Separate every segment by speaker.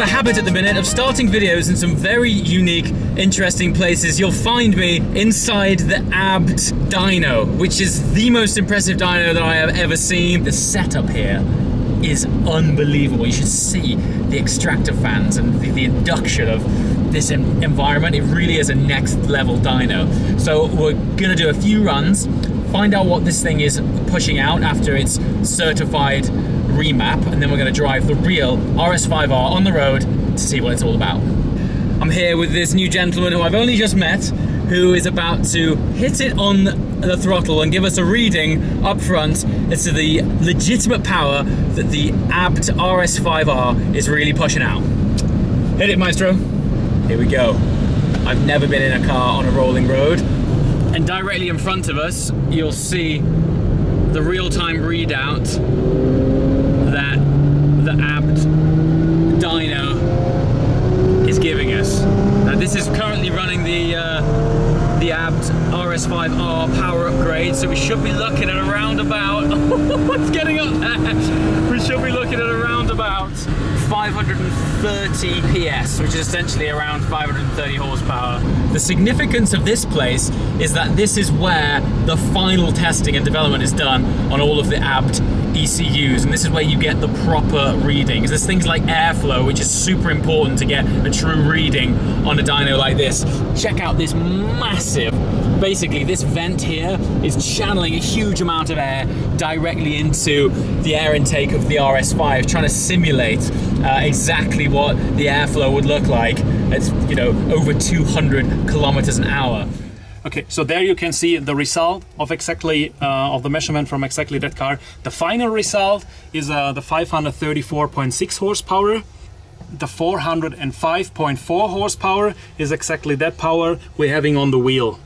Speaker 1: got a habit at the minute of starting videos in some very unique, interesting places. You'll find me inside the Abt dyno, which is the most impressive dyno that I have ever seen. The setup here is unbelievable. You should see the extractor fans and the induction of this environment. It really is a next level dyno. So we're gonna do a few runs, find out what this thing is pushing out after its certified remap, and then we're going to drive the real RS5R on the road to see what it's all about. I'm here with this new gentleman who I've only just met, who is about to hit it on the throttle and give us a reading up front as to the legitimate power that the Abt RS5R is really pushing out. Hit it, maestro. Here we go. I've never been in a car on a rolling road. And directly in front of us, you'll see the real-time readout that the Abt dyno is giving us. Now, this is currently running the Abt RS5-R power upgrade, so we should be looking at around about, it's getting up there, we should be looking at around about 530 PS, which is essentially around 530 horsepower. The significance of this place is that this is where the final testing and development is done on all of the Abt ECUs, and this is where you get the proper readings. There's things like airflow, which is super important to get a true reading on a dyno like this. Check out this massive, basically this vent here is channeling a huge amount of air directly into the air intake of the RS5, trying to simulate exactly what the airflow would look like at, you know, over 200 kilometers an hour.
Speaker 2: Okay, so there you can see the result of exactly of the measurement from exactly that car. The final result is the 534.6 horsepower. The 405.4 horsepower is exactly that power we're having on the wheel.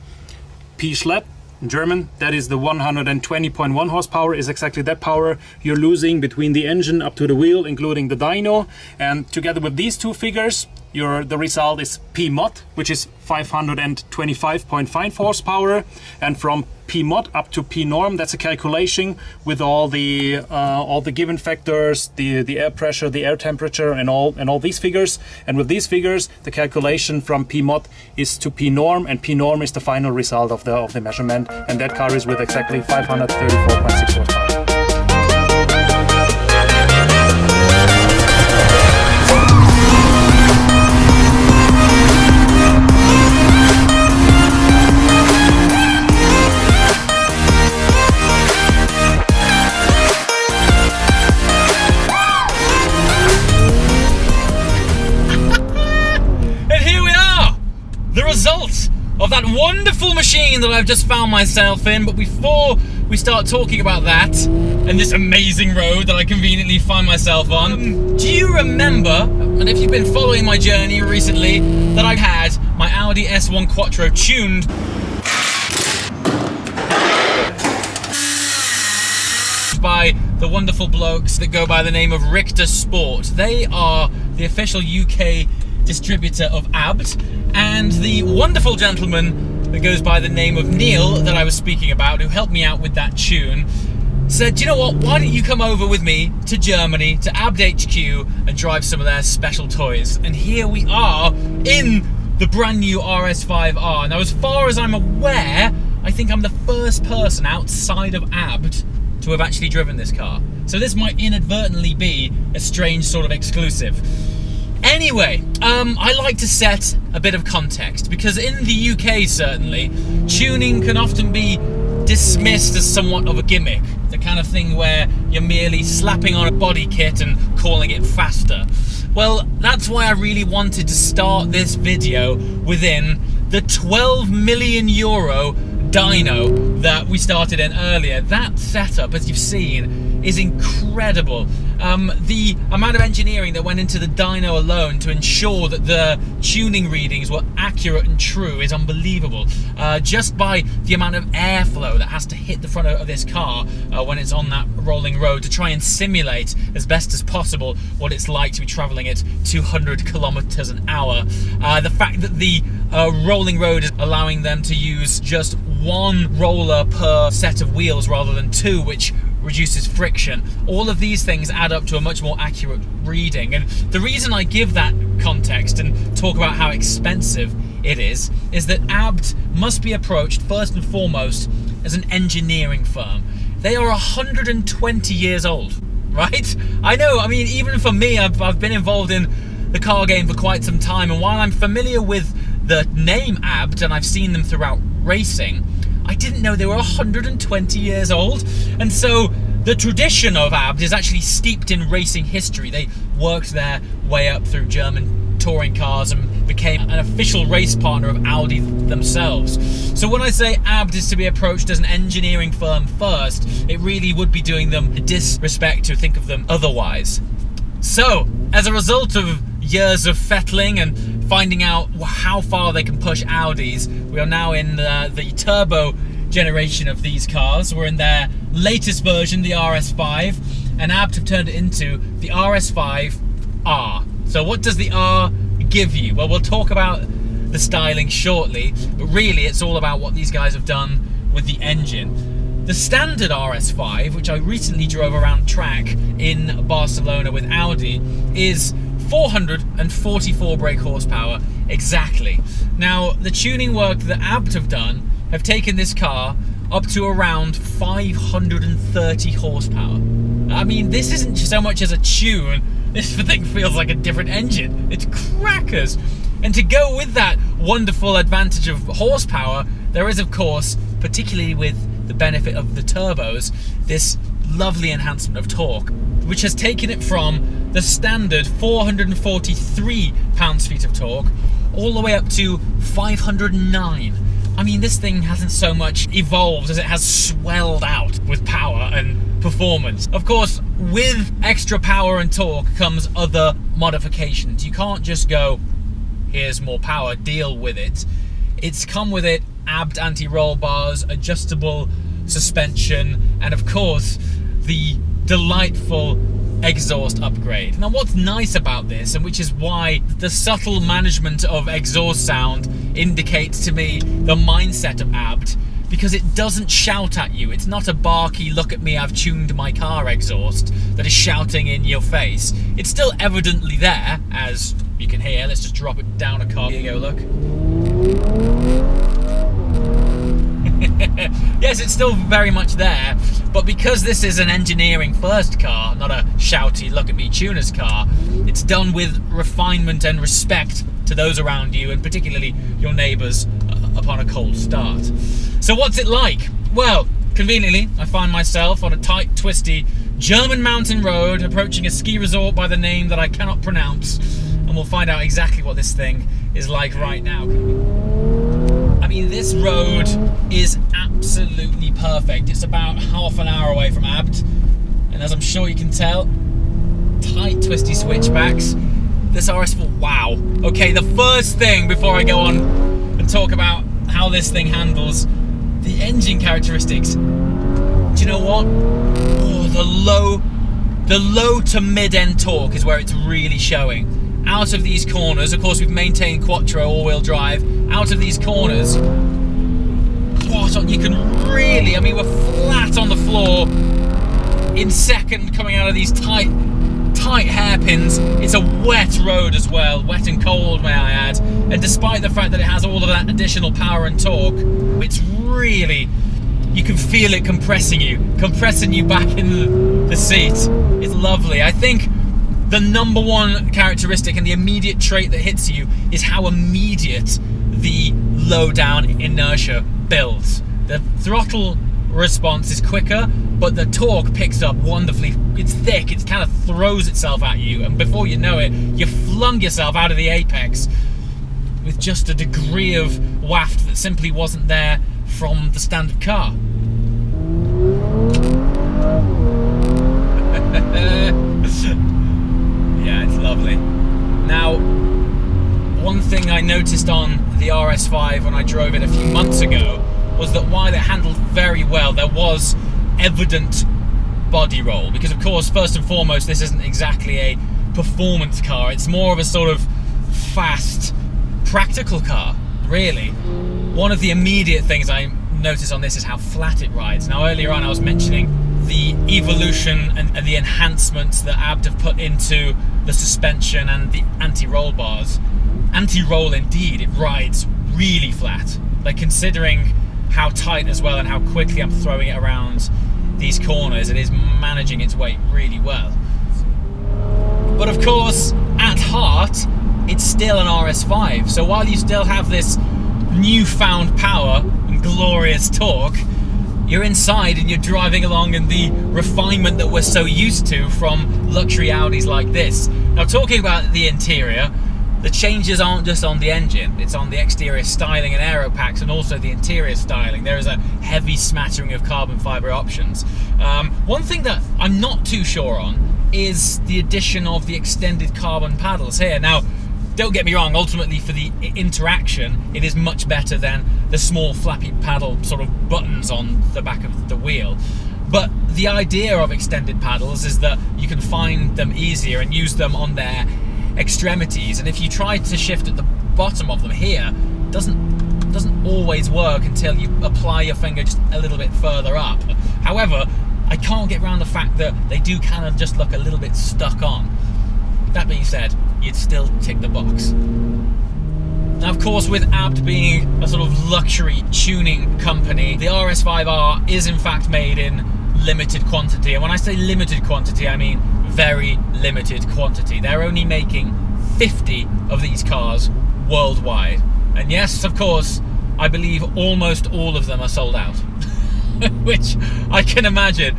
Speaker 2: P-Schlepp, in German, that is the 120.1 horsepower, is exactly that power you're losing between the engine up to the wheel, including the dyno. And together with these two figures, the result is P-Mod, which is 525.5 horsepower, and from P-Mod up to P-Norm, that's a calculation with all the given factors, the air pressure, the air temperature, and all these figures. And with these figures, the calculation from P-Mod is to P-Norm, and P-Norm is the final result of the measurement, and that car is with exactly 534.6 horsepower. Of that wonderful machine that I've just found myself in. But before we start talking about that and this amazing road that I conveniently find myself on, do you remember, and if you've been following my journey recently, that I've had my Audi S1 Quattro tuned by the wonderful blokes that go by the name of Richter Sport. They are the official UK distributor of Abt, and the wonderful gentleman that goes by the name of Neil that I was speaking about, who helped me out with that tune, said, you know what, why don't you come over with me to Germany, to Abt HQ, and drive some of their special toys. And here we are in the brand new RS5R. Now, as far as I'm aware, I think I'm the first person outside of Abt to have actually driven this car. So this might inadvertently be a strange sort of exclusive. Anyway, I like to set a bit of context, because in the UK certainly, tuning can often be dismissed as somewhat of a gimmick, the kind of thing where you're merely slapping on a body kit and calling it faster. Well, that's why I really wanted to start this video within the 12 million euro dyno that we started in earlier. That setup, as you've seen, is incredible. The amount of engineering that went into the dyno alone to ensure that the tuning readings were accurate and true is unbelievable. Just by the amount of airflow that has to hit the front of this car when it's on that rolling road to try and simulate as best as possible what it's like to be traveling at 200 kilometers an hour. The fact that the rolling road is allowing them to use just one roller per set of wheels rather than two, which reduces friction. All of these things add up to a much more accurate reading. And the reason I give that context and talk about how expensive it is that Abt must be approached first and foremost as an engineering firm. They are 120 years old, right? I know, I mean, even for me, I've been involved in the car game for quite some time, and while I'm familiar with the name Abt and I've seen them throughout racing, I didn't know they were 120 years old. And so the tradition of Abt is actually steeped in racing history. They worked their way up through German touring cars and became an official race partner of Audi themselves. So when I say Abt is to be approached as an engineering firm first, it really would be doing them a disrespect to think of them otherwise. So, as a result of years of fettling and finding out how far they can push Audis, we are now in the turbo generation of these cars. We're in their latest version, the RS5, and Abt have turned it into the RS5-R. So what does the R give you? Well, we'll talk about the styling shortly, but really it's all about what these guys have done with the engine. The standard RS5, which I recently drove around track in Barcelona with Audi, is 444 brake horsepower exactly. Now, the tuning work that Abt have done have taken this car up to around 530 horsepower. I mean, this isn't so much as a tune, this thing feels like a different engine. It's crackers. And to go with that wonderful advantage of horsepower, there is, of course, particularly with the benefit of the turbos, this lovely enhancement of torque, which has taken it from the standard 443 pounds-feet of torque all the way up to 509. I mean, this thing hasn't so much evolved as it has swelled out with power and performance. Of course, with extra power and torque comes other modifications. You can't just go, here's more power, deal with it. It's come with it Abt anti-roll bars, adjustable suspension, and of course the delightful exhaust upgrade. Now, what's nice about this, and which is why the subtle management of exhaust sound indicates to me the mindset of Abt, because it doesn't shout at you. It's not a barky, look at me, I've tuned my car exhaust that is shouting in your face. It's still evidently there, as you can hear. Let's just drop it down a car. Here you go, look. Yes, it's still very much there, but because this is an engineering first car, not a shouty look at me tuner's car, it's done with refinement and respect to those around you, and particularly your neighbours upon a cold start. So what's it like? Well, conveniently, I find myself on a tight, twisty German mountain road approaching a ski resort by the name that I cannot pronounce, and we'll find out exactly what this thing is like right now. I mean, this road is absolutely perfect. It's about half an hour away from Abt, and as I'm sure you can tell, tight, twisty switchbacks. This RS4, wow. Okay, the first thing before I go on and talk about how this thing handles, the engine characteristics. Do you know what? Oh, the low to mid-end torque is where it's really showing. Out of these corners, of course, we've maintained Quattro all-wheel drive. Out of these corners, what, you can really, I mean, we're flat on the floor in second coming out of these tight hairpins. It's a wet road as well, wet and cold, may I add. And despite the fact that it has all of that additional power and torque, it's really, you can feel it compressing you back in the seat. It's lovely. I think the number one characteristic and the immediate trait that hits you is how immediate the low down inertia builds. The throttle response is quicker, but the torque picks up wonderfully. It's thick, it kind of throws itself at you, and before you know it, you flung yourself out of the apex with just a degree of waft that simply wasn't there from the standard car. Yeah, it's lovely. Now, one thing I noticed on the RS5 when I drove it a few months ago was that while it handled very well, there was evident body roll, because of course, first and foremost, this isn't exactly a performance car. It's more of a sort of fast, practical car, really. One of the immediate things I noticed on this is how flat it rides. Now, earlier on I was mentioning the evolution and the enhancements that Abt have put into the suspension and the anti-roll bars. Anti-roll indeed, it rides really flat. Like, considering how tight as well and how quickly I'm throwing it around these corners, it is managing its weight really well. But of course, at heart, it's still an RS5. So while you still have this newfound power and glorious torque, you're inside and you're driving along in the refinement that we're so used to from luxury Audis like this. Now, talking about the interior, the changes aren't just on the engine, it's on the exterior styling and aero packs, and also the interior styling. There is a heavy smattering of carbon fiber options. One thing that I'm not too sure on is the addition of the extended carbon paddles here. Now, don't get me wrong, ultimately for the interaction, it is much better than the small flappy paddle sort of buttons on the back of the wheel. But the idea of extended paddles is that you can find them easier and use them on their extremities. And if you try to shift at the bottom of them here, it doesn't always work until you apply your finger just a little bit further up. However, I can't get around the fact that they do kind of just look a little bit stuck on. That being said, you'd still tick the box. Now, of course, with Abt being a sort of luxury tuning company, the RS5-R is in fact made in limited quantity. And when I say limited quantity, I mean very limited quantity. They're only making 50 of these cars worldwide. And yes, of course, I believe almost all of them are sold out. Which I can imagine.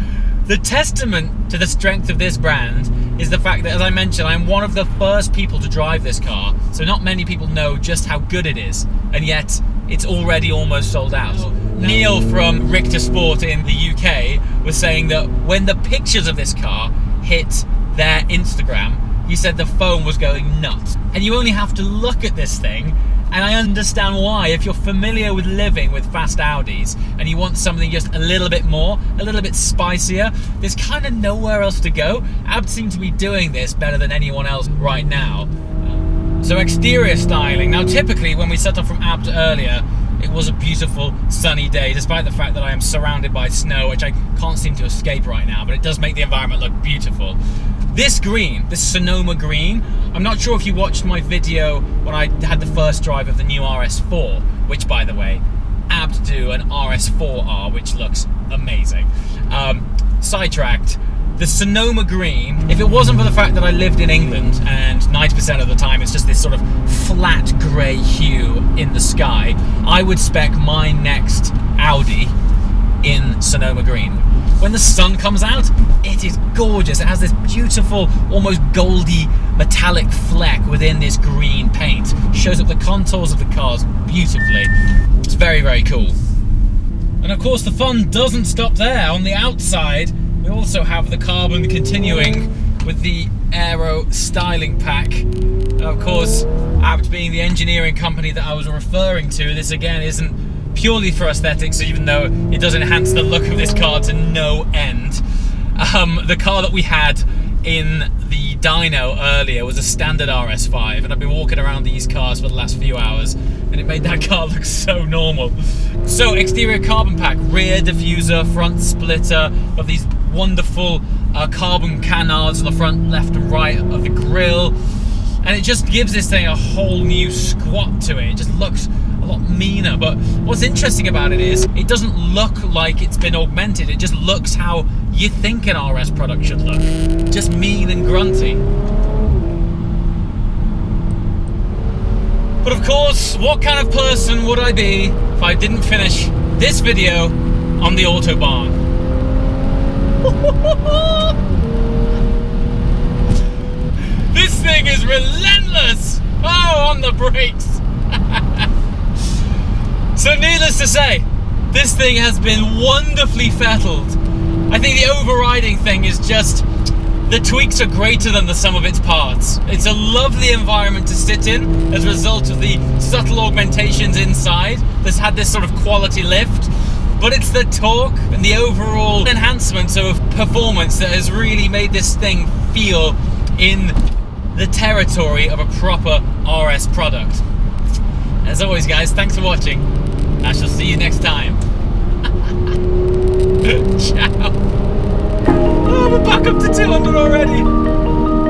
Speaker 2: The testament to the strength of this brand is the fact that, as I mentioned, I'm one of the first people to drive this car, so not many people know just how good it is, and yet it's already almost sold out. Neil from Richter Sport in the UK was saying that when the pictures of this car hit their Instagram, he said the phone was going nuts. And you only have to look at this thing, and I understand why. If you're familiar with living with fast Audis and you want something just a little bit more, a little bit spicier, there's kind of nowhere else to go. Abt seem to be doing this better than anyone else right now. So exterior styling. Now, typically when we set off from Abt earlier, it was a beautiful sunny day, despite the fact that I am surrounded by snow, which I can't seem to escape right now, but it does make the environment look beautiful. This green, this Sonoma green, I'm not sure if you watched my video when I had the first drive of the new RS4, which, by the way, Abt do an RS4-R, which looks amazing. Sidetracked. The Sonoma green, if it wasn't for the fact that I lived in England and 90% of the time it's just this sort of flat grey hue in the sky, I would spec my next Audi in Sonoma green. When the sun comes out, it is gorgeous. It has this beautiful, almost goldy metallic fleck within this green paint. Shows up the contours of the cars beautifully. It's very, very cool. And of course, the fun doesn't stop there. On the outside, we also have the carbon continuing with the aero styling pack. And of course, Abt being the engineering company that I was referring to, this again isn't purely for aesthetics, even though it does enhance the look of this car to no end. The car that we had in the dyno earlier was a standard RS5, and I've been walking around these cars for the last few hours, and it made that car look so normal. So, exterior carbon pack, rear diffuser, front splitter, of these wonderful carbon canards on the front left and right of the grille, and it just gives this thing a whole new squat to it. It just looks a lot meaner. But what's interesting about it is it doesn't look like it's been augmented. It just looks how you think an RS product should look, just mean and grunty. But of course, what kind of person would I be if I didn't finish this video on the Autobahn? This thing is relentless! Oh, on the brakes! So needless to say, this thing has been wonderfully fettled. I think the overriding thing is just the tweaks are greater than the sum of its parts. It's a lovely environment to sit in as a result of the subtle augmentations inside that's had this sort of quality lift. But it's the torque and the overall enhancements of performance that has really made this thing feel in the territory of a proper RS product. As always, guys, thanks for watching. I shall see you next time. Ciao. 200 already.